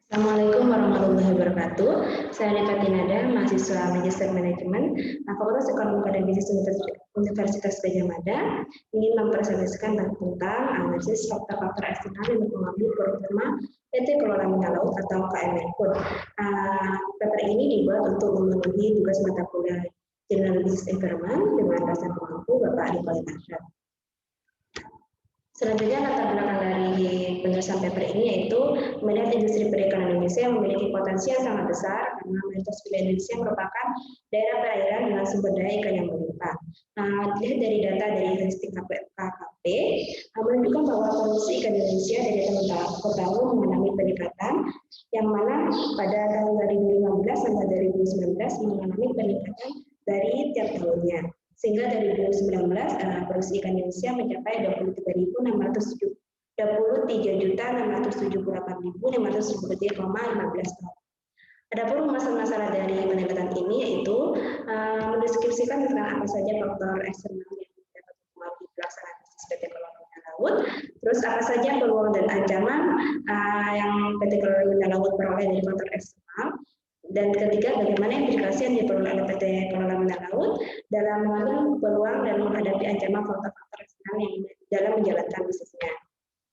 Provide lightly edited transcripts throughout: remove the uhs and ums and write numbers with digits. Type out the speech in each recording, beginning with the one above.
Assalamualaikum warahmatullahi wabarakatuh. Saya Rifat Dinada, mahasiswa Magister Manajemen, Fakultas Ekonomi Akademi Universitas Gadjah Mada, ingin mempresentasikan tentang analisis faktor-faktor eksternal yang mempengaruhi performa PT Kelola Minyak Laut atau KML Food. Paper ini dibuat untuk memenuhi tugas mata kuliah General Business Environment dengan dosen pemangku Bapak Adi Kualitasya. Selanjutnya latar belakang dari penulisan paper ini yaitu melihat industri perikanan Indonesia yang memiliki potensi yang sangat besar karena mayoritas wilayah Indonesia merupakan daerah perairan dengan sumber daya ikan yang melimpah. Dilihat dari data dari statistik KKP menunjukkan bahwa produksi ikan Indonesia dari tahun ke tahun mengalami peningkatan yang mana pada tahun 2015 sampai 2019 mengalami peningkatan dari tiap tahunnya. Sehingga dari 2019 produksi ikan Indonesia mencapai 23.678.515 ton. Adapun masalah-masalah dari penelitian ini yaitu mendeskripsikan tentang apa saja faktor eksternal yang dapat mempengaruhi pelaksanaan bisnis PT Kelola Minyak Laut, terus apa saja peluang dan ancaman yang PT Kelola Minyak Laut peroleh dari faktor eksternal. Dan ketiga, bagaimana implikasi yang diperoleh oleh PT Kelola Minyak Laut dalam mengambil peluang dan menghadapi ancaman faktor-faktor eksternal yang dalam menjalankan bisnisnya.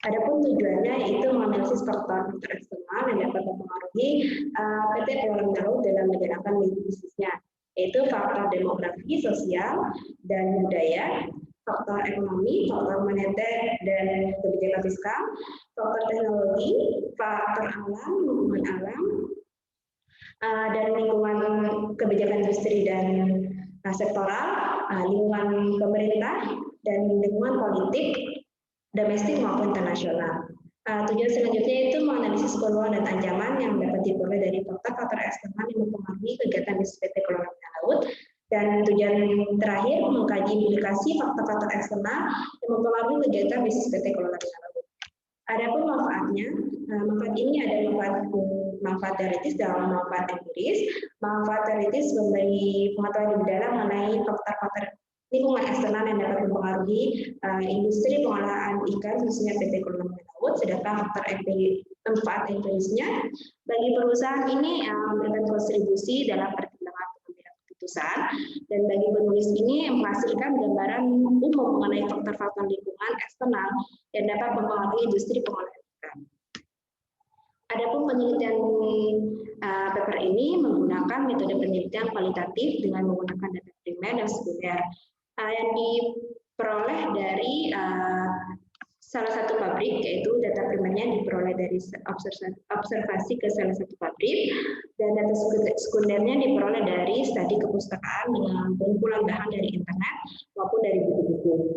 Adapun tujuannya itu menganalisis faktor-faktor eksternal yang dapat mempengaruhi PT Kelola Minyak Laut dalam menjalankan bisnisnya, yaitu faktor demografi, sosial, dan budaya, faktor ekonomi, faktor moneter dan kebijakan fiskal, faktor teknologi, faktor alam, lingkungan alam, dan lingkungan kebijakan industri dan sektoral, lingkungan pemerintah, dan lingkungan politik, domestik maupun internasional. Tujuan selanjutnya itu menganalisis peluang dan ancaman yang dapat diperoleh dari faktor-faktor eksternal yang mempengaruhi kegiatan bisnis PT Kelola Minyak Laut. Dan tujuan terakhir mengkaji implikasi faktor-faktor eksternal yang mempengaruhi kegiatan bisnis PT Kelola Minyak Laut. Adapun manfaatnya, manfaat ini ada manfaat teoritis dan manfaat empiris. Manfaat teoritis memberi pengetahuan lebih dalam mengenai faktor-faktor lingkungan eksternal yang dapat mempengaruhi industri pengolahan ikan khususnya PT Kelola Minyak Laut, sedangkan faktor manfaat empirisnya bagi perusahaan ini memberikan kontribusi dalam pertimbangan pengambilan keputusan, dan bagi penulis ini menghasilkan gambaran umum mengenai faktor-faktor lingkungan eksternal yang dapat mempengaruhi industri pengolahan ikan. Adapun penelitian paper ini menggunakan metode penelitian kualitatif dengan menggunakan data primer dan sekunder yang diperoleh dari salah satu pabrik, yaitu data primernya diperoleh dari observasi ke salah satu pabrik, dan data sekundernya diperoleh dari studi kepustakaan dengan kumpulan bahan dari internet maupun dari buku-buku.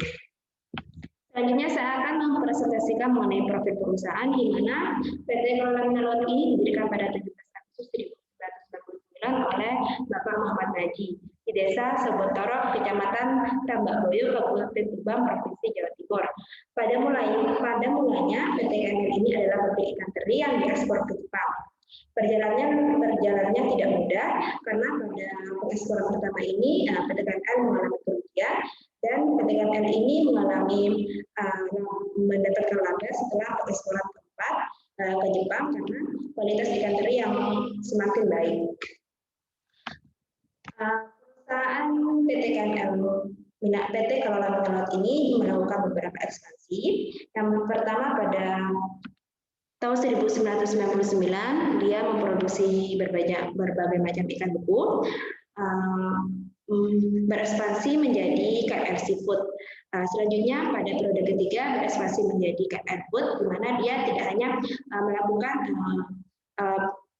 Selanjutnya saya akan mempresentasikan mengenai profil perusahaan di mana PT Kelola Minyak Laut ini didirikan pada 17 Agustus 1999 oleh Bapak Muhammad Naji di Desa Sebotorok, Kecamatan Tambakboyo, Kabupaten Tuban, Provinsi Jawa Timur. Pada mulanya PT KML ini adalah pabrik ikan teri yang diekspor ke Jepang. Perjalanannya tidak mudah karena pada pengeksporan pertama ini PT KML mengalami kerugian, dan PT KML ini mengalami mendapatkan laba setelah pengeksporan keempat ke Jepang karena kualitas ikan teri yang semakin baik. Perusahaan PT KML PT Kelola Minyak Laut ini melakukan beberapa ekspansi. Yang pertama pada tahun 1999 dia memproduksi berbagai macam ikan beku, berekspansi menjadi KML Seafood. Selanjutnya pada periode ketiga berekspansi menjadi KML Food, di mana dia tidak hanya melakukan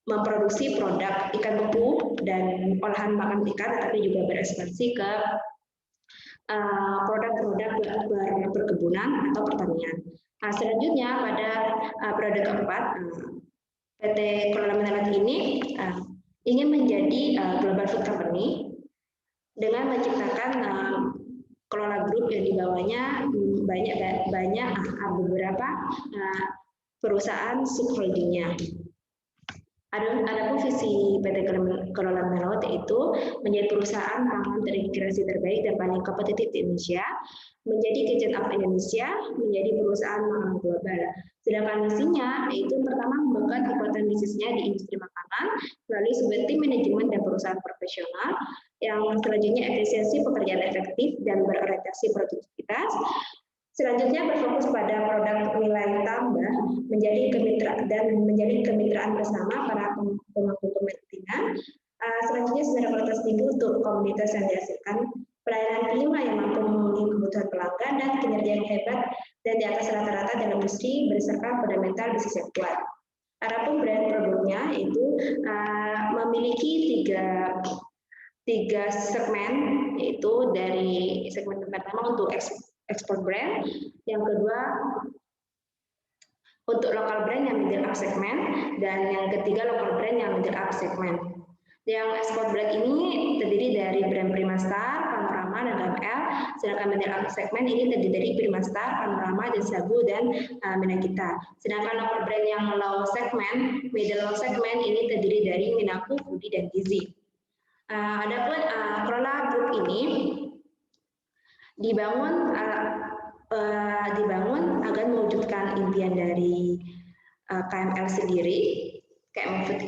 memproduksi produk ikan beku dan olahan makan ikan, tetapi juga berekspansi ke produk-produk perkebunan atau pertanian. Selanjutnya pada periode keempat PT Kelola Minyak Laut ini ingin menjadi global food company dengan menciptakan Kelola Group yang dibawahnya banyak beberapa perusahaan subholdingnya. Adapun visi PT Kelola Melaut yaitu menjadi perusahaan pangan terintegrasi terbaik dan paling kompetitif di Indonesia, menjadi Kitchen of Indonesia, menjadi perusahaan pangan global. Sedangkan misinya yaitu pertama membuka kekuatan bisnisnya di industri makanan melalui sebuah tim manajemen dan perusahaan profesional, yang selanjutnya efisiensi pekerjaan efektif dan berorientasi produktivitas. Selanjutnya berfokus pada produk nilai tambah, menjadi kemitraan bersama para pemangku kepentingan. Selanjutnya secara kualitas tinggi untuk komunitas yang dihasilkan, pelayanan prima yang mampu memenuhi kebutuhan pelanggan, dan kinerja yang hebat dan di atas rata-rata dalam industri berdasarkan fundamental bisnis yang kuat. Adapun brand produknya itu memiliki tiga segmen, yaitu dari segmen pertama untuk export brand, yang kedua untuk local brand yang middle up segment, dan yang ketiga local brand yang middle up segment. Yang export brand ini terdiri dari brand Primastar, Panorama, dan KML, sedangkan middle up segment ini terdiri dari Primastar, Panorama, dan Sabu, dan Minagita. Sedangkan local brand yang low segment, middle segment ini terdiri dari Minaku, Budi, dan Gizi. Adapun Kelola Group ini dibangun agar mewujudkan impian dari KML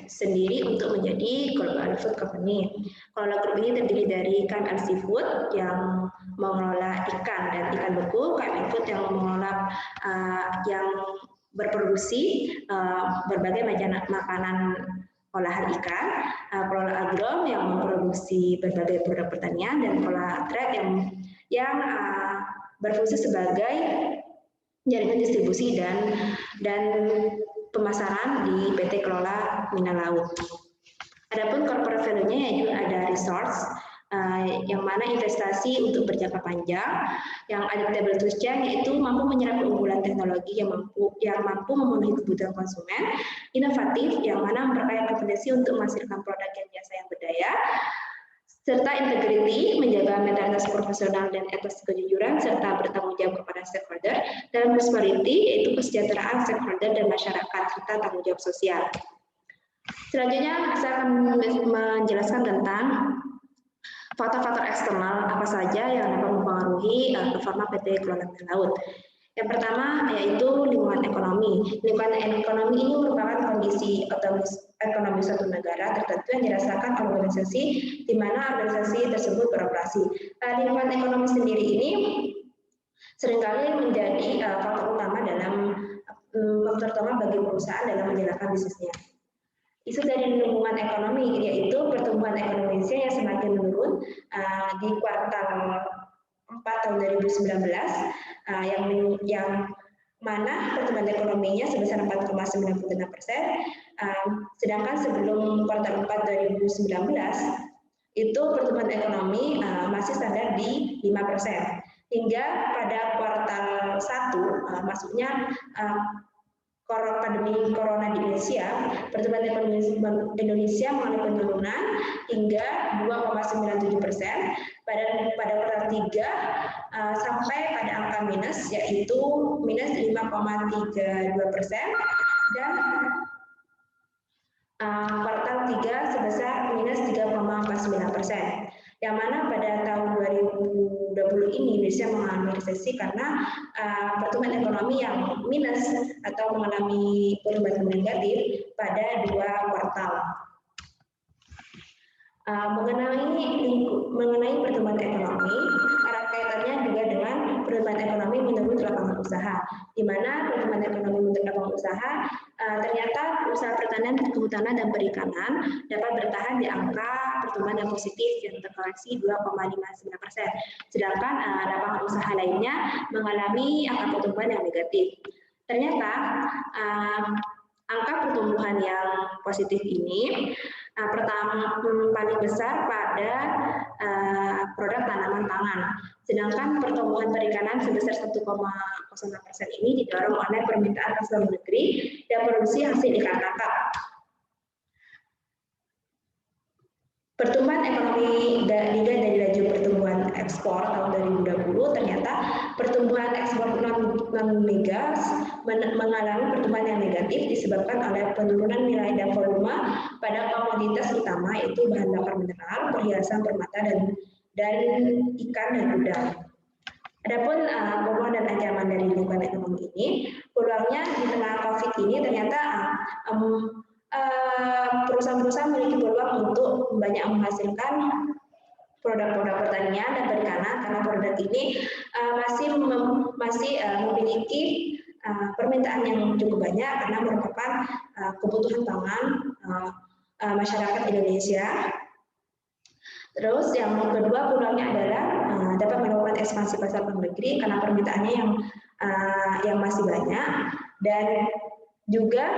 sendiri untuk menjadi global food company. Kelola Group ini terdiri dari KML Seafood yang mengelola ikan dan ikan beku, KML Food yang mengelola yang berproduksi berbagai macam makanan olahan ikan, Kelola Agro yang memproduksi berbagai produk pertanian, dan Kelola Trade yang berfungsi sebagai jaringan distribusi dan pemasaran di PT Kelola Mina Laut. Adapun corporate value-nya yaitu ada resource, yang mana investasi untuk berjangka panjang, yang adaptable to change yaitu mampu menyerap keunggulan teknologi yang mampu memenuhi kebutuhan konsumen, inovatif yang mana memperkaya kompetensi untuk menghasilkan produk dan jasa yang berdaya, serta integrity menjaga mentalitas profesional dan etos kejujuran serta bertanggung jawab kepada stakeholder, dan prosperity yaitu kesejahteraan stakeholder dan masyarakat serta tanggung jawab sosial. Selanjutnya saya akan menjelaskan tentang faktor-faktor eksternal apa saja yang dapat mempengaruhi performa PT Kelola Laut. Yang pertama yaitu lingkungan ekonomi. Lingkungan ekonomi ini merupakan kondisi ekonomi suatu negara tertentu yang dirasakan organisasi di mana organisasi tersebut beroperasi. Lingkungan ekonomi sendiri ini seringkali menjadi faktor utama bagi perusahaan dalam menjalankan bisnisnya. Isu dari lingkungan ekonomi yaitu pertumbuhan ekonomi Indonesia yang semakin menurun di kuartal 4 tahun 2019 yang mana pertumbuhan ekonominya sebesar 4,96%, sedangkan sebelum kuartal 4 2019 itu pertumbuhan ekonomi masih standar di 5%. Hingga pada kuartal 1, maksudnya pandemi corona di Indonesia, pertumbuhan ekonomi Indonesia mengalami penurunan hingga 2,97% pada kuartal 3 sampai pada angka minus yaitu minus 5,32%, dan kuartal 3 sebesar minus 3,49%. Yang mana pada tahun 2020 ini Indonesia mengalami resesi karena pertumbuhan ekonomi yang minus atau mengalami pertumbuhan negatif pada 2 kuartal. Mengenai pertumbuhan ekonomi, erat kaitannya juga dengan pertumbuhan ekonomi menurut lapangan usaha, di mana pertumbuhan ekonomi menurut lapangan usaha ternyata usaha pertanian, kehutanan, dan perikanan dapat bertahan di angka pertumbuhan yang positif yang terkoreksi 2,59%, sedangkan lapangan usaha lainnya mengalami angka pertumbuhan yang negatif. Ternyata angka pertumbuhan yang positif ini pertama paling besar pada produk tanaman pangan, sedangkan pertumbuhan perikanan sebesar 1,06% ini didorong oleh permintaan khas dalam negeri dan produksi hasil ikan kakap. pertumbuhan ekonomi dilihat dari laju pertumbuhan ekspor tahun 2020, ternyata pertumbuhan ekspor non-migas mengalami pertumbuhan yang negatif disebabkan oleh penurunan nilai dan volume pada komoditas utama yaitu bahan bakar mineral, perhiasan, permata, dan ikan dan udang. Adapun peluang dan ancaman dari lingkungan ekonomi ini, peluangnya di tengah COVID ini ternyata perusahaan-perusahaan memiliki peluang untuk banyak menghasilkan produk-produk pertanian dan perikanan karena produk ini masih memiliki permintaan yang cukup banyak karena merupakan kebutuhan pangan masyarakat Indonesia. Terus yang kedua peluangnya adalah dapat melakukan ekspansi pasar negeri karena permintaannya yang masih banyak, dan juga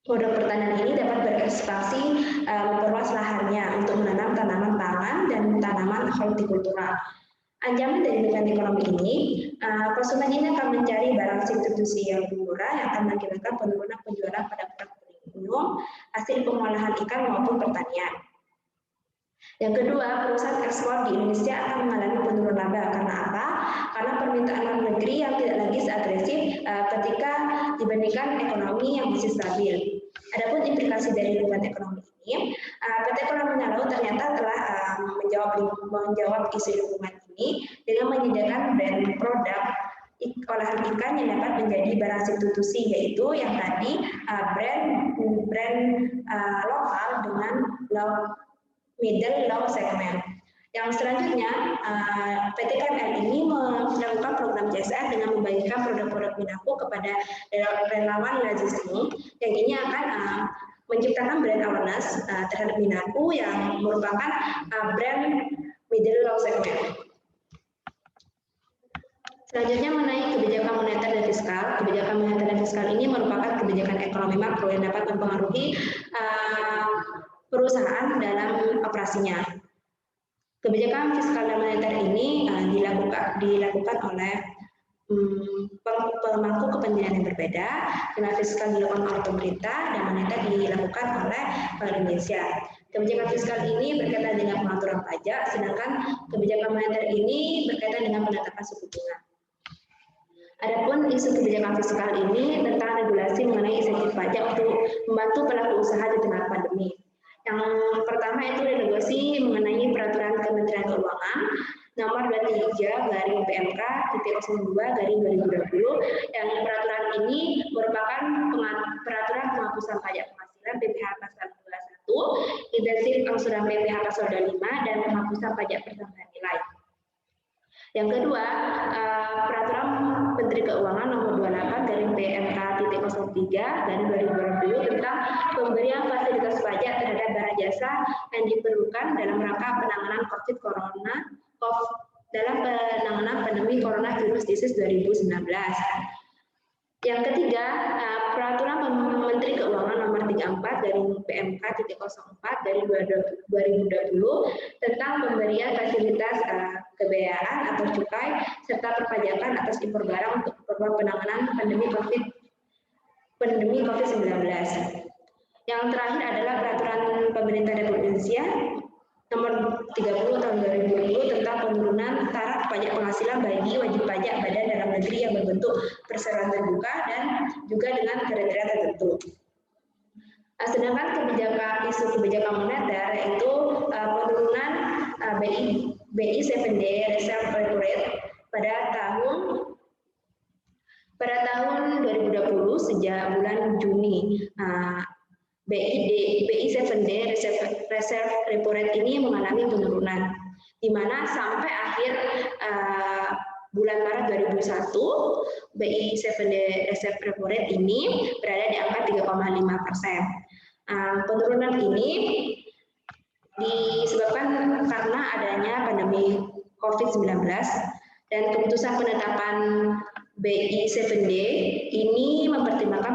produk pertanian ini dapat berekspansi memperluas lahannya untuk menanam tanaman pangan dan tanaman hortikultura. Ancaman dari lingkungan ekonomi ini, konsumen ini akan mencari barang substitusi yang murah yang akan mengakibatkan penurunan penjualan pada produk premium, hasil pengolahan ikan maupun pertanian. Yang kedua, perusahaan ekspor di Indonesia akan mengalami penurunan laba. Karena apa? Karena permintaan luar negeri yang tidak lagi seagresif ketika dibandingkan ekonomi yang masih stabil. Adapun implikasi dari lingkungan ekonomi ini, PT Ekonomi Laut ternyata telah menjawab isu lingkungan ini dengan menyediakan brand produk olahan ikan yang dapat menjadi barang substitusi, yaitu yang tadi brand lokal dengan middle low segment. Yang selanjutnya, PT KML ini melakukan program CSR dengan membagikan produk-produk Minapu kepada relawan Lazismi, yang ini akan menciptakan brand awareness terhadap Minapu yang merupakan brand middle low segment. Selanjutnya mengenai kebijakan moneter dan fiskal. Kebijakan moneter dan fiskal ini merupakan kebijakan ekonomi makro yang dapat mempengaruhi perusahaan dalam operasinya. Kebijakan fiskal dan moneter ini dilakukan oleh pemangku kepentingan yang berbeda. Dengan fiskal dilakukan oleh pemerintah dan moneter dilakukan oleh Bank Indonesia. Kebijakan fiskal ini berkaitan dengan pengaturan pajak, sedangkan kebijakan moneter ini berkaitan dengan penetapan suku bunga. Adapun isu kebijakan fiskal ini tentang regulasi mengenai insentif pajak untuk membantu pelaku usaha di tengah pandemi. Yang pertama itu regulasi mengenai peraturan Kementerian Keuangan nomor 23/PMK.02/2020, yang peraturan ini merupakan peraturan penghapusan pajak penghasilan PPh pasal 21, intensif angsuran PPh pasal 25, dan penghapusan pajak pertambahan nilai. Yang kedua, peraturan Menteri Keuangan nomor 28/PMK.03/2020 tentang pemberian fasilitas pajak terhadap barang jasa yang diperlukan dalam rangka penanganan penanganan pandemi coronavirus disease 2019. Yang ketiga, peraturan Menteri Keuangan nomor 34/PMK.04/2020 tentang pemberian fasilitas kebiayaan atau cukai serta perpajakan atas impor barang untuk keperluan penanganan pandemi COVID-19. Yang terakhir adalah peraturan pemerintah Republik Indonesia nomor 30 tahun 2020 tentang penurunan taraf pajak penghasilan bagi wajib pajak badan dalam negeri yang berbentuk perseroan terbuka dan juga dengan kriteria tertentu. Sedangkan isu kebijakan moneter yaitu penurunan BI 7D reserve rate pada tahun 2020 sejak bulan Juni. BI 7D reserve repo rate ini mengalami penurunan, di mana sampai akhir bulan Maret 2021 BI 7D reserve repo rate ini berada di angka 3,5%. Penurunan ini disebabkan karena adanya pandemi COVID-19 dan keputusan penetapan BI 7D ini mempertimbangkan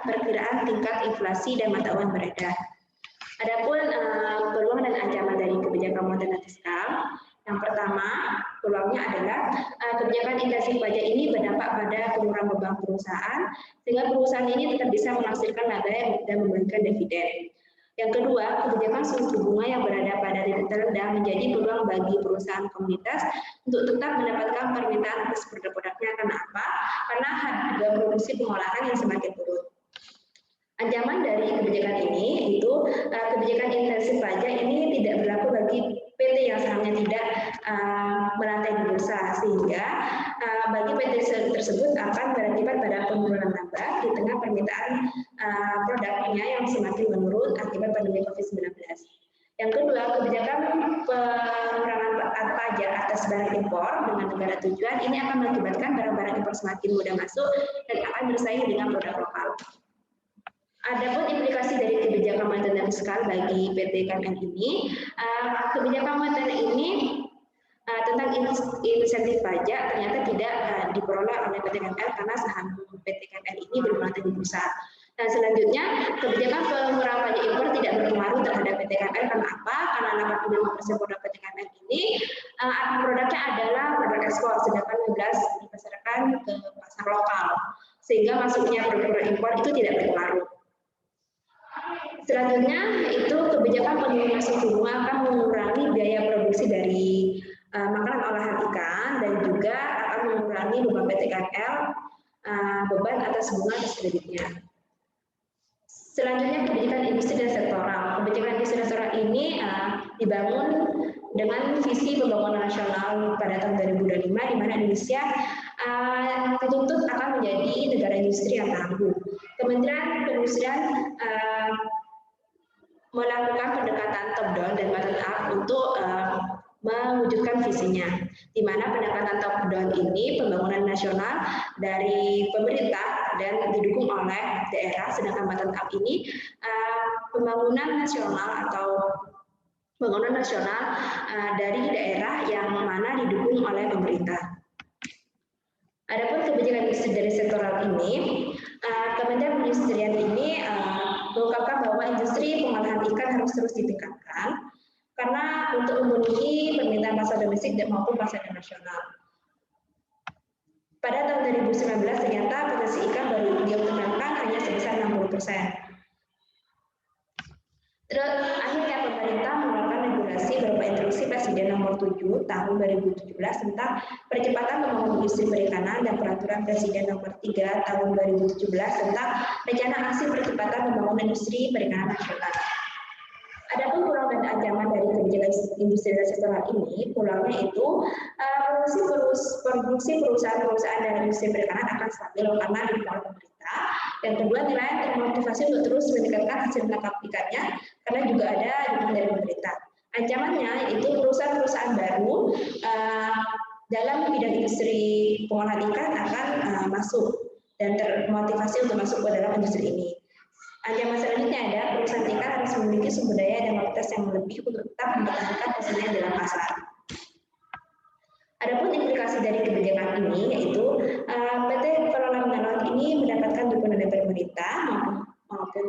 perkiraan tingkat inflasi dan mata uang beredar. Adapun peluang dan ancaman dari kebijakan moneter fiskal, yang pertama peluangnya adalah kebijakan intensif pajak ini berdampak pada pengurangan beban perusahaan, sehingga perusahaan ini tetap bisa menghasilkan laba dan membagikan dividen. Yang kedua, kebijakan suku bunga yang berada pada titik terendah menjadi peluang bagi perusahaan komunitas untuk tetap mendapatkan permintaan atas produk-produknya. Kenapa? Karena harga produksi pengolahan yang semakin turun. Ancaman dari kebijakan ini itu kebijakan intensif pajak ini tidak berlaku bagi PT yang sahamnya tidak melantai di bursa, sehingga bagi PT tersebut akan berakibat pada penurunan laba di tengah permintaan produknya yang semakin menurun akibat pandemi COVID-19. Yang kedua, kebijakan pengurangan pajak atas barang impor dengan negara tujuan ini akan mengakibatkan barang-barang impor semakin mudah masuk dan akan bersaing dengan produk lokal. Adapun implikasi dari kebijakan moneter dan fiskal bagi PT KMN ini, kebijakan moneter ini tentang insentif pajak ternyata tidak diperoleh oleh PT KMN karena saham PT KMN ini bermuatan di bursa. Dan selanjutnya, kebijakan pengurangan pajak impor tidak berpengaruh terhadap PT KMN. Karena apa? Karena 85% produk PT KMN ini produknya adalah produk ekspor, sedangkan 15% dipasarkan ke pasar lokal, sehingga masuknya produk impor itu tidak berpengaruh. Selanjutnya, itu kebijakan penurunan suku bunga akan mengurangi biaya produksi dari makanan olahan ikan dan juga akan mengurangi beban PT KML, beban atas bunga atas kreditnya. Selanjutnya, kebijakan industri dan sektoral. Kebijakan industri dan sektoral ini dibangun dengan visi pembangunan nasional pada tahun 2025, di mana Indonesia dituntut akan menjadi negara industri yang tangguh. Kementerian Perindustrian melakukan pendekatan top down dan bottom up untuk mewujudkan visinya, di mana pendekatan top down ini pembangunan nasional dari pemerintah dan didukung oleh daerah, sedangkan bottom up ini pembangunan nasional atau pembangunan nasional dari daerah yang mana didukung oleh pemerintah. Adapun kebijakan industri dari sektoral ini, Kementerian Perindustrian ini mengungkapkan bahwa industri pengolahan ikan harus terus ditingkatkan karena untuk memenuhi permintaan pasar domestik maupun pasar internasional. Pada tahun 2019 ternyata potensi ikan baru dioptimalkan hanya sebesar 60%. Terus akhirnya pemerintah mengeluarkan regulasi berupa instruksi Presiden nomor 7 tahun 2017 tentang percepatan pembangunan industri perikanan dan peraturan Presiden nomor 3 tahun 2017 tentang rencana aksi percepatan pembangunan industri perikanan nasional. Adapun peluang dan ancaman dari kebijakan industri dan sektoral ini, peluangnya itu produksi perusahaan-perusahaan dalam industri perikanan akan stabil karena didukung oleh pemerintah. Yang kedua, nelayan termotivasi untuk terus meningkatkan hasil menangkap ikannya karena juga ada dukungan dari pemerintah. Ancamannya itu perusahaan-perusahaan baru dalam bidang industri pengolahan ikan akan masuk dan termotivasi untuk masuk ke dalam industri ini. Ancaman selanjutnya ada perusahaan ikan harus memiliki sumber daya dan kualitas yang lebih untuk tetap mempertahankan posisinya dalam pasar. Adapun implikasi dari kebijakan ini yaitu PT Pengelola Minyak Laut ini mendapatkan dukungan dari pemerintah maupun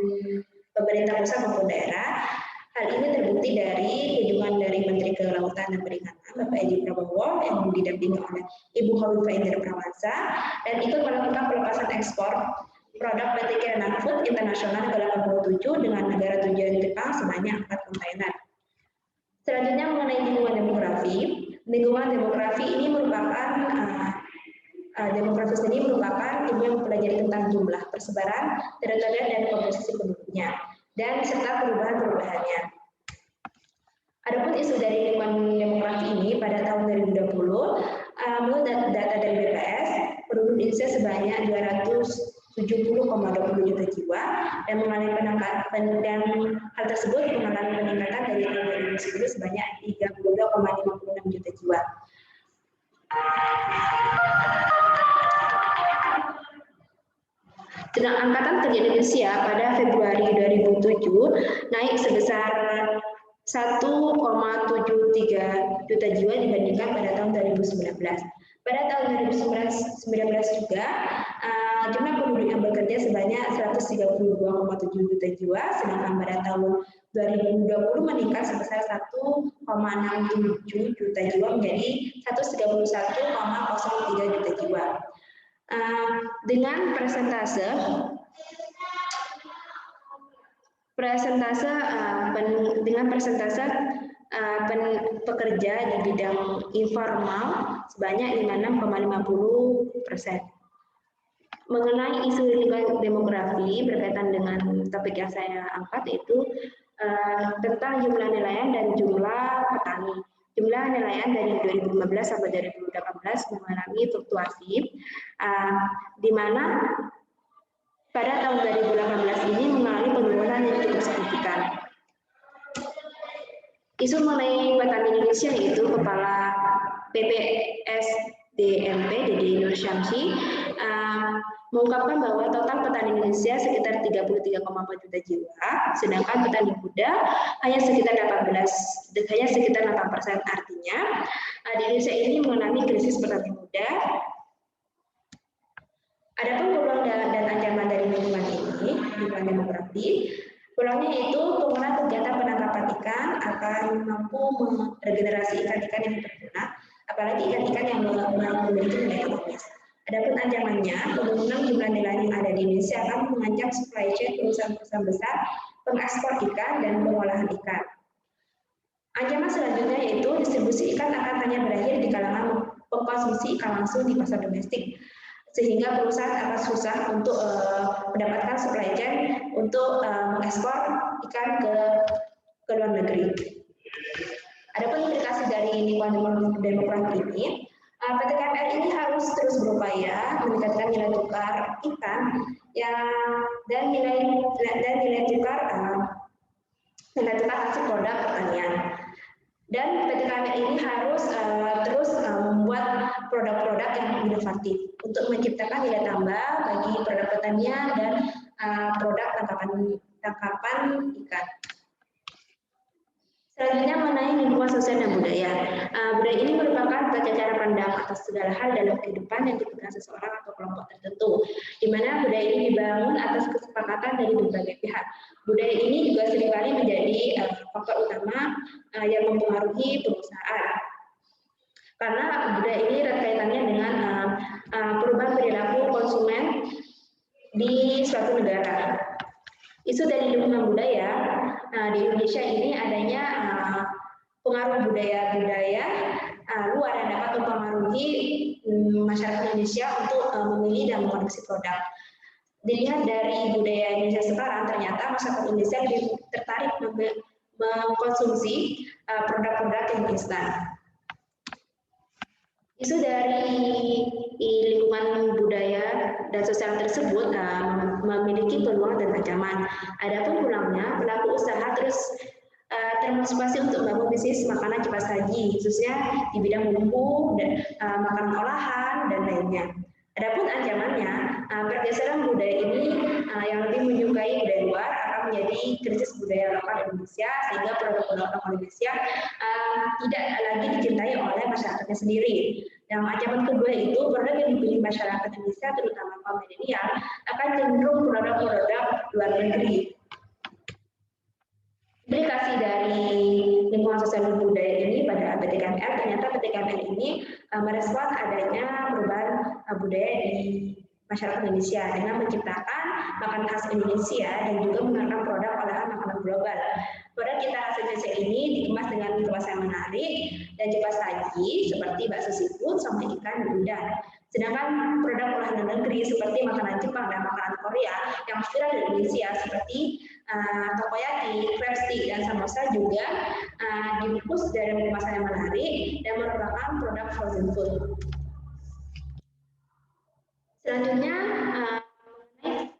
pemerintah pusat maupun daerah. Hal ini terbukti dari kunjungan dari Menteri Kelautan dan Perikanan Bapak Edi Prabowo yang didampingi oleh Ibu Khofifah Indar Parawansa dan ikut melakukan pelepasan ekspor produk PT Kirana Food Internasional ke-87 dengan negara tujuan Jepang sebanyak 4 kontainer. Selanjutnya mengenai lingkungan demografi. Lingkungan demografi ini merupakan demografi sendiri merupakan ilmu yang mempelajari tentang jumlah, persebaran, teritorial dan komposisi penduduknya dan serta perubahan-perubahannya. Adapun isu dari lingkungan demografi ini pada tahun 2020 menurut data dari BPS, penduduk Indonesia sebanyak 270,20 juta jiwa dan mengalami peningkatan dan hal tersebut mengalami peningkatan dari tahun 2010 sebanyak 32,56 juta jiwa. Sedang angkatan kerja Indonesia pada Februari 2007 naik sebesar 1,73 juta jiwa dibandingkan pada tahun 2019. Pada tahun 2019 juga jumlah penduduk yang bekerja sebanyak 132,7 juta jiwa, sedangkan pada tahun 2020 meningkat sebesar 1,67 juta jiwa menjadi 131,03 juta jiwa. Dengan persentase Persentase dengan persentase pekerja di bidang informal sebanyak 56,50%. Mengenai isu demografi berkaitan dengan topik yang saya angkat yaitu tentang jumlah nelayan dan jumlah petani. Jumlah nelayan dari 2015 sampai 2018 mengalami fluktuasi, di mana pada tahun 2018 ini mengalami penurunan yang cukup signifikan. Isu mengenai petani Indonesia yaitu Kepala PPSDMP Dede Nur Syamsi mengungkapkan bahwa total petani Indonesia sekitar 33,4 juta jiwa, sedangkan petani muda hanya sekitar 8%. Artinya di Indonesia ini mengalami krisis petani muda. Adapun peluang dan ancaman dari lingkungan ini, lingkungan demografi, peluangnya yaitu penggunaan kegiatan penangkapan ikan akan mampu meregenerasi ikan-ikan yang berguna, apalagi ikan-ikan yang memiliki nilai ekonomis. Adapun ancamannya, penurunan jumlah nelayan yang ada di Indonesia akan mengancam supply chain perusahaan-perusahaan besar pengekspor ikan dan pengolahan ikan. Ancaman selanjutnya yaitu distribusi ikan akan hanya berakhir di kalangan pengkonsumsi ikan langsung di pasar domestik, sehingga perusahaan akan susah untuk mendapatkan supply chain untuk mengekspor ikan ke luar negeri. Adapun implikasi dari lingkungan demografi ini, PT KML ini harus terus berupaya meningkatkan nilai tukar ikan dan nilai tukar hasil produk pertanian. Dan PT KML ini harus terus membuat produk-produk yang inovatif untuk menciptakan nilai tambah bagi produk pertanian dan produk tangkapan ikan. Selanjutnya mengenai lingkungan sosial dan budaya. Budaya ini merupakan tata cara pandang atas segala hal dalam kehidupan yang dipegang seseorang atau kelompok tertentu, di mana budaya ini dibangun atas kesepakatan dari berbagai pihak. Budaya ini juga seringkali menjadi faktor utama yang mempengaruhi perusahaan. Karena budaya ini erat kaitannya dengan perubahan perilaku konsumen di suatu negara. Isu dari lingkungan budaya di Indonesia ini adanya pengaruh budaya-budaya luar yang dapat mempengaruhi masyarakat Indonesia untuk memilih dan memproduksi produk. Dilihat dari budaya Indonesia sekarang, ternyata masyarakat Indonesia lebih tertarik mengkonsumsi produk-produk yang instan. Isu dari lingkungan budaya dan sosial tersebut memiliki peluang dan ancaman. Adapun pulangnya, pelaku usaha terus termotivasi untuk membangun bisnis makanan cepat saji, khususnya di bidang bumbu, makanan olahan, dan lainnya. Adapun ancamannya, pergeseran budaya ini yang lebih menyukai budaya luar akan menjadi krisis budaya lokal Indonesia, sehingga produk-produk lokal Indonesia tidak lagi dicintai oleh masyarakatnya sendiri. Yang ancaman kedua itu produk yang dipilih masyarakat Indonesia, terutama kaum milenial, akan cenderung produk-produk luar negeri. Implikasi dari lingkungan sosial dan budaya ini pada PT KML, ternyata PT KML ini merespon adanya perubahan budaya di masyarakat Indonesia dengan menciptakan makanan khas Indonesia dan juga menggunakan produk olahan makanan global. Produk kita khas Indonesia ini dikemas dengan kemasan menarik dan cepat saji seperti bakso seafood sama ikan dan udang. Sedangkan produk olahan dalam negeri seperti makanan Jepang dan makanan Korea yang viral di Indonesia seperti takoyaki, crab stick, dan samosa juga dibungkus dalam kemasan yang menarik dan merupakan produk frozen food. Selanjutnya,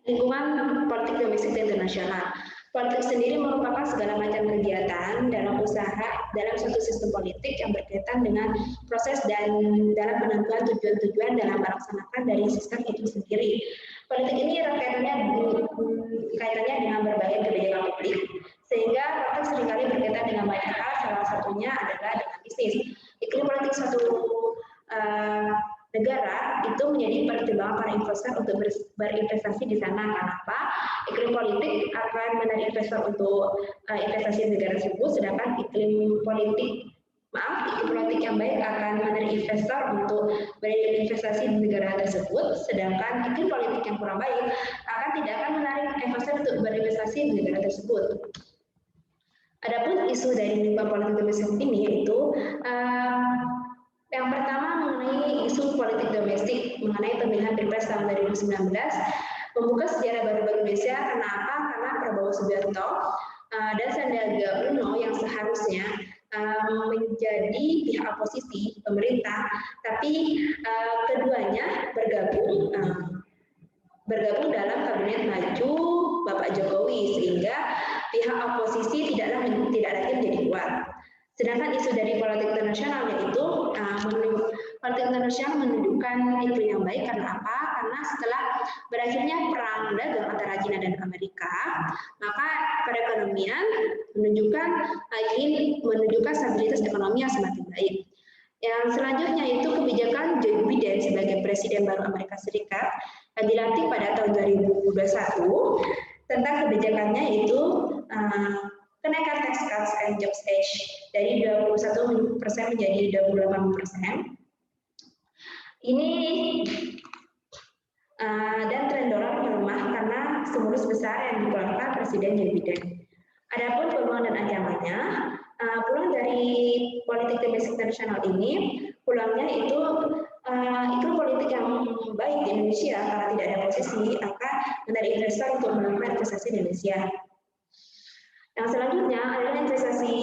lingkungan politik domestik dan internasional. Politik sendiri merupakan segala macam kegiatan dalam usaha dalam suatu sistem politik yang berkaitan dengan proses dan dalam penentuan tujuan-tujuan dalam melaksanakan dari sistem itu sendiri. Politik ini erat kaitannya dengan berbagai kebijakan publik, sehingga politik seringkali berkaitan dengan banyak hal, salah satunya adalah dengan bisnis. Iklim politik suatu negara itu menjadi pertimbangan para investor untuk berinvestasi di sana. Kenapa? Iklim politik akan menarik investor untuk investasi di negara tersebut, sedangkan iklim politik politik yang baik akan menarik investor untuk berinvestasi di negara tersebut, sedangkan iklim politik yang kurang baik tidak akan menarik investor untuk berinvestasi di negara tersebut. Adapun isu dari lingkungan politik domestik ini yaitu yang pertama mengenai isu politik domestik mengenai pemilihan Pilpres tahun 2019 membuka sejarah baru bagi Indonesia. Kenapa? Karena Prabowo Subianto dan Sandiaga Uno yang seharusnya menjadi pihak oposisi pemerintah, tapi keduanya bergabung dalam kabinet maju Bapak Jokowi, sehingga pihak oposisi tidak lagi menjadi kuat. Sedangkan isu dari politik internasional yaitu politik internasional menunjukkan iklim yang baik. Karena apa? Karena setelah berakhirnya perang dagang antara China dan Amerika, maka perekonomian menunjukkan stabilitas ekonomi yang semakin baik. Yang selanjutnya itu kebijakan Joe Biden sebagai Presiden baru Amerika Serikat yang dilantik pada tahun 2021. Tentang kebijakannya itu kenaikan tax cuts and jobs act dari 21% menjadi 28%. Ini dan tren dolar melemah karena stimulus besar yang dikeluarkan Presiden Joe Biden. Adapun peluang dan ancamannya, peluang dari politik domestik internasional ini, peluangnya itu iklim politik yang baik di Indonesia karena tidak ada posisi akan menarik investor untuk melakukan investasi di Indonesia. Yang selanjutnya adalah investasi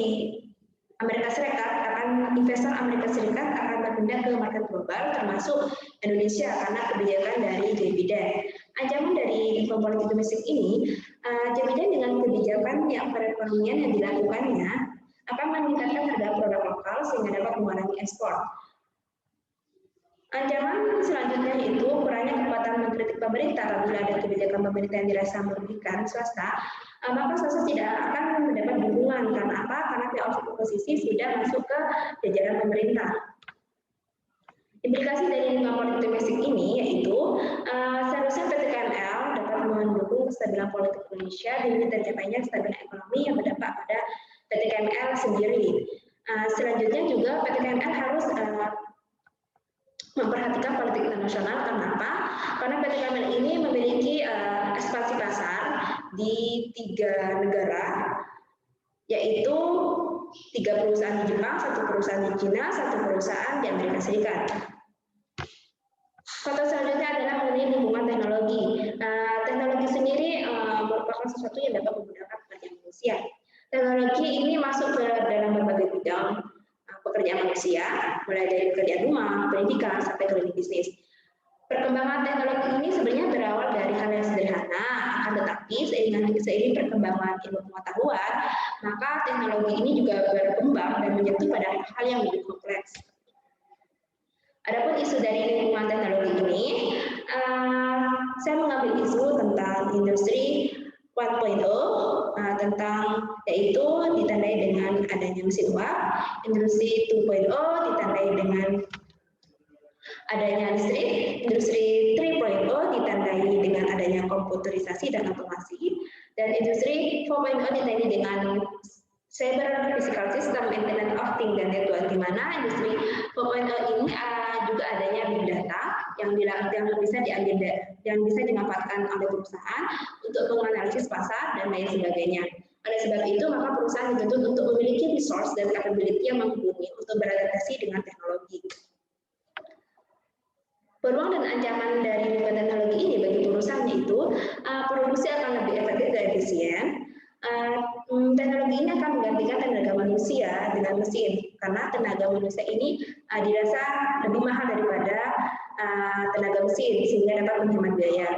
investor Amerika Serikat akan berpindah ke market global termasuk Indonesia karena kebijakan dari Joe Biden. Ancaman dari politik domestik ini, Joe Biden dengan kebijakan yang perekonomian yang dilakukannya akan meningkatkan harga produk lokal sehingga dapat mengurangi ekspor. Ancaman selanjutnya itu kurangnya kekuatan mengkritik pemerintah. Apabila ada kebijakan pemerintah yang dirasa merugikan swasta, maka swasta tidak akan mendapat dukungan. Karena apa? Karena pihak oposisi sudah masuk ke jajaran pemerintah. Implikasi dari lingkungan politik domestik ini yaitu seharusnya PT KML dapat mendukung kestabilan politik Indonesia demi tercapainya kestabilan ekonomi yang berdampak pada PT KML sendiri. Selanjutnya juga PT KML harus memperhatikan politik internasional. Kenapa? Karena PT KML ini memiliki ekspansi pasar di 3 negara, yaitu 3 perusahaan di Jepang, 1 perusahaan di China, 1 perusahaan di Amerika Serikat. Faktor selanjutnya adalah mengenai lingkungan teknologi. Teknologi sendiri merupakan sesuatu yang dapat memudahkan pekerjaan manusia. Teknologi ini masuk ke dalam berbagai bidang pekerjaan manusia, mulai dari pekerjaan rumah, pendidikan, sampai ke lini bisnis. Perkembangan teknologi ini sebenarnya berawal dari hal yang sederhana, akan tetapi seiring perkembangan ilmu pengetahuan, maka teknologi ini juga berkembang dan menyentuh pada hal yang lebih kompleks. Adapun isu dari lingkungan teknologi ini, saya mengambil isu tentang industri 1.0, yaitu ditandai dengan adanya mesin uap. Industri 2.0 ditandai dengan adanya listrik. Industri 3.0 ditandai dengan adanya komputerisasi dan otomasi. Dan industri 4.0 ditandai dengan cyber physical system, internet of things dan network, di mana industri 4.0 ini juga adanya big data yang bisa dimanfaatkan oleh perusahaan untuk menganalisis pasar dan lain sebagainya. Oleh sebab itu, maka perusahaan dituntut untuk memiliki resource dan capability yang mumpuni untuk beradaptasi dengan teknologi. Peluang dan ancaman dari lingkungan teknologi ini bagi perusahaan itu, produksi akan lebih efektif dan efisien. Teknologi ini akan menggantikan tenaga manusia dengan mesin, karena tenaga manusia ini dirasa lebih mahal daripada tenaga mesin, sehingga dapat menghemat biaya.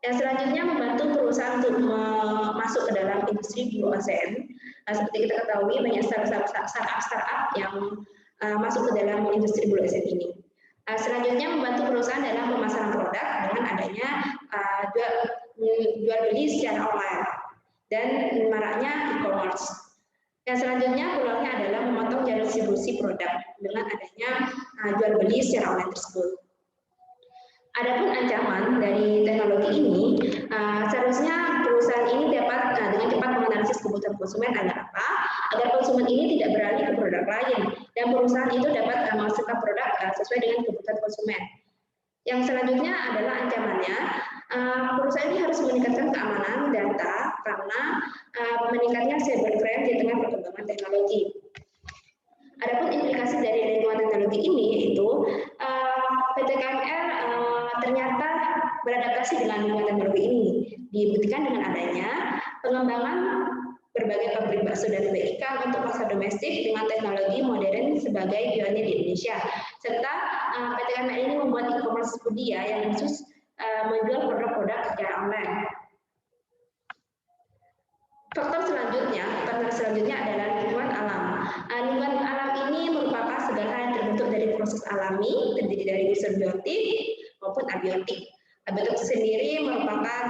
Yang selanjutnya membantu perusahaan untuk masuk ke dalam industri Blue Ocean. Seperti kita ketahui, banyak startup yang masuk ke dalam industri Blue Ocean ini. Selanjutnya membantu perusahaan dalam pemasaran produk dengan adanya jual beli secara online dan maraknya e-commerce. Yang selanjutnya peluangnya adalah memotong jalur distribusi produk dengan adanya jual beli secara online tersebut. Adapun ancaman dari teknologi ini, seharusnya perusahaan ini dapat dengan cepat menganalisis kebutuhan konsumen agar apa? agar konsumen ini tidak beralih ke produk lain dan perusahaan itu dapat menghasilkan produk sesuai dengan kebutuhan konsumen. Yang selanjutnya adalah ancamannya, perusahaan ini harus meningkatkan keamanan data karena meningkatnya cybercrime di tengah perkembangan teknologi. Adapun implikasi dari lingkungan teknologi ini yaitu PT KML ternyata beradaptasi dengan lingkungan teknologi ini. Dibuktikan dengan adanya pengembangan berbagai pabrik bakso dan kue ikan untuk pasar domestik dengan teknologi modern sebagai pionir di Indonesia. Serta PT KML ini membuat e-commerce Budia yang khusus menjual produk-produk secara online. Faktor selanjutnya adalah lingkungan alam. Lingkungan alam ini merupakan segala hal yang terbentuk dari proses alami, terdiri dari unsur biotik maupun abiotik. Abiotik sendiri merupakan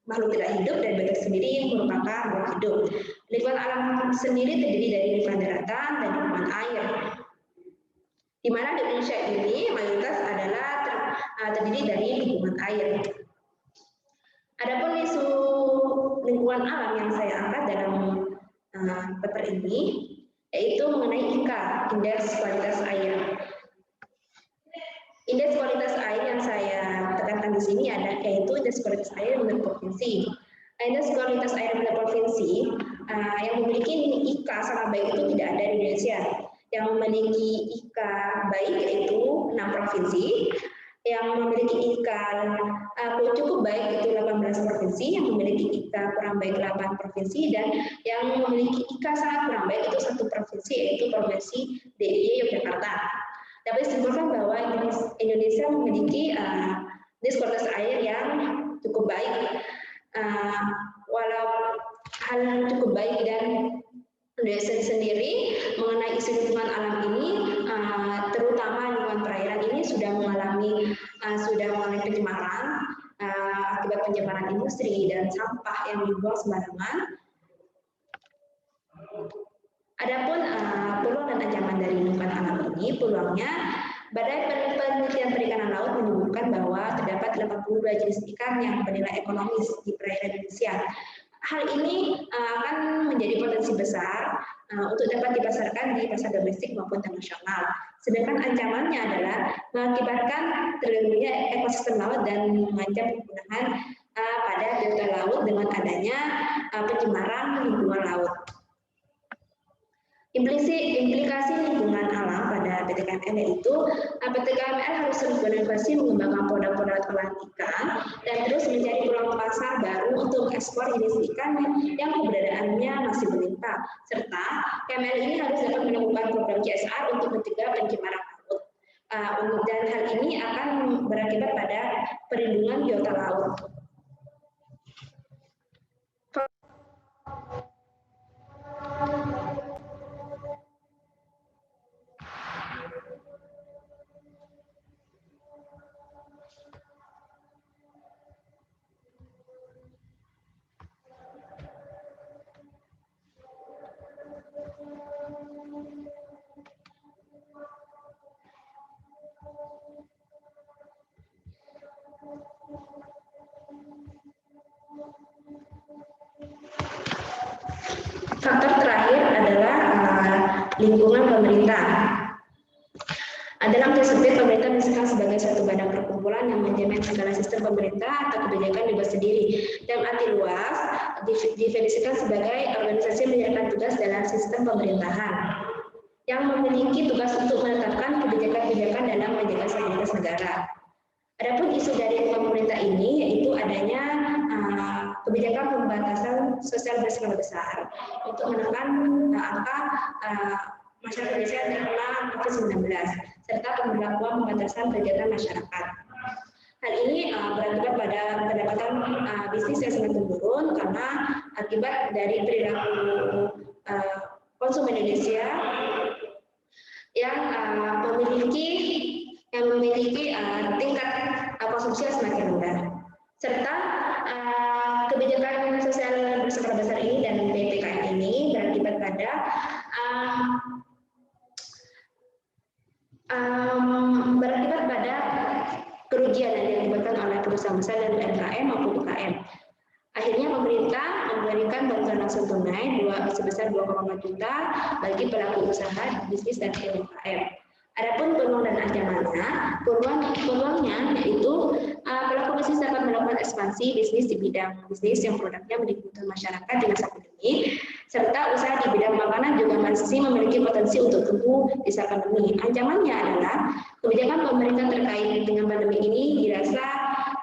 makhluk tidak hidup dan biotik sendiri merupakan makhluk hidup. Lingkungan alam sendiri terdiri dari lingkungan daratan dan lingkungan air. Di mana di Indonesia ini mayoritas adalah terdiri dari lingkungan air. Adapun isu lingkungan alam yang saya angkat dalam paper ini yaitu mengenai IKA, Indeks Kualitas Air. Indeks kualitas air yang saya tekankan di sini yaitu indeks kualitas air menurut provinsi. Indeks kualitas air menurut provinsi yang memiliki IKA sangat baik itu tidak ada di Indonesia. Yang memiliki IKA baik yaitu 6 provinsi. Yang memiliki IKA cukup baik itu 18 provinsi, yang memiliki IKA kurang baik 8 provinsi, dan yang memiliki IKA sangat kurang baik itu 1 provinsi yaitu Provinsi DIY Yogyakarta. Dapat disimpulkan bahwa Indonesia memiliki indeks kualitas air yang cukup baik. Walau hal yang cukup baik dan Indonesia sendiri mengenai isu lingkungan alam ini, terutama lingkungan perairan ini sudah mengalami pencemaran akibat pencemaran industri dan sampah yang dibuang sembarangan. Adapun peluang dan ancaman dari lingkungan alam ini, peluangnya, Badan Penelitian Perikanan Laut menyebutkan bahwa terdapat 82 jenis ikan yang bernilai ekonomis di perairan Indonesia. Hal ini akan menjadi potensi besar untuk dapat dipasarkan di pasar domestik maupun internasional. Sedangkan ancamannya adalah mengakibatkan terganggunya ekosistem laut dan mengancam kepunahan pada biota laut dengan adanya pencemaran lingkungan laut. Implikasi lingkungan alam pada PT KML yaitu PT KML harus terus berinovasi mengembangkan produk-produk olahan ikan dan terus mencari peluang pasar baru untuk ekspor jenis ikan yang keberadaannya masih berlimpah, serta KML ini harus dapat menemukan program CSR untuk mencegah pencemaran laut. Dan hal ini akan berakibat pada perlindungan biota laut. Faktor terakhir adalah lingkungan pemerintah. Dalam tersebut, pemerintah misalkan sebagai suatu badan perkumpulan yang menjamin segala sistem pemerintah atau kebijakan dibuat sendiri. Dalam arti luas, didefinisikan sebagai organisasi menjalankan tugas dalam sistem pemerintahan yang memiliki tugas untuk menetapkan kebijakan-kebijakan dalam menjaga stabilitas negara. Adapun isu dari pemerintah ini yaitu adanya kebijakan pembatasan sosial berskala besar untuk menekan angka masyarakat Indonesia yang terkena COVID-19 serta pemberlakuan pembatasan kegiatan masyarakat. Hal ini berakibat pada pendapatan bisnis yang sangat menurun karena akibat dari perilaku konsumen Indonesia yang memiliki tingkat konsumsi yang semakin rendah, serta kebijakan sosial berskala besar ini dan PPKM ini berakibat pada kerugian yang diakibatkan oleh perusahaan besar dan UMKM maupun UKM. Akhirnya pemerintah memberikan bantuan langsung tunai sebesar 2,4 juta bagi pelaku usaha bisnis dan UMKM. Adapun peluang dan ancamannya, peluangnya yaitu pelaku bisnis dapat melakukan ekspansi bisnis di bidang bisnis yang produknya dibutuhkan masyarakat di masa pandemi, serta usaha di bidang makanan juga masih memiliki potensi untuk tumbuh di saat pandemi. Ancamannya adalah kebijakan pemerintah terkait dengan pandemi ini dirasa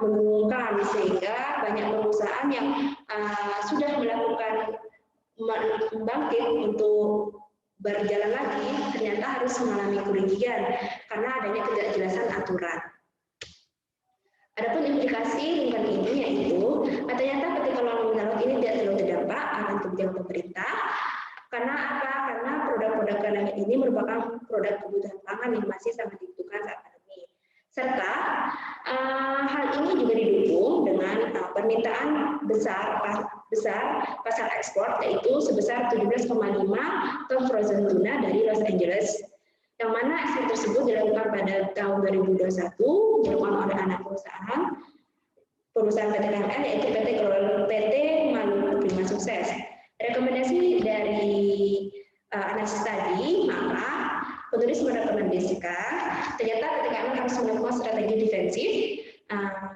membingungkan sehingga banyak perusahaan yang sudah melakukan bangkit untuk berjalan lagi ternyata harus mengalami kerugian karena adanya ketidakjelasan aturan. Adapun implikasi lingkungan ini yaitu ternyata ketika nominal ini tidak terlalu terdampak akan kebijakan pemerintah. Karena apa? Karena produk-produk kandang ini merupakan produk kebutuhan pangan yang masih sangat dibutuhkan saat pandemi. Serta hal ini juga didukung dengan permintaan besar pasar ekspor yaitu sebesar 17,5 ton frozen tuna dari Los Angeles, yang mana ekspor tersebut dilakukan pada tahun 2021 dilakukan oleh anak perusahaan PT KML yaitu PT Maluku Prima Sukses. Rekomendasi dari analisis tadi, maka penulis merekomendasikan ternyata PT KML harus melakukan strategi defensif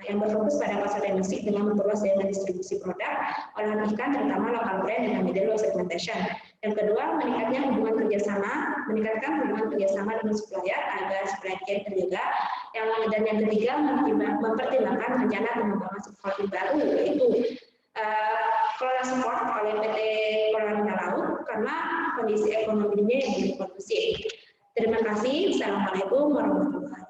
yang berfokus pada pasar domestik dengan memperluas daya distribusi produk olahan ikan terutama lokal brand dengan middle segmentation. Yang kedua, meningkatkan hubungan kerjasama dengan supplier agar supply chain terjaga. Dan yang ketiga, mempertimbangkan rencana pengembangan support baru yaitu kelola support oleh PT Karantina Laut karena kondisi ekonomi dunia yang belum kondusif. Terima kasih. Assalamualaikum warahmatullahi wabarakatuh.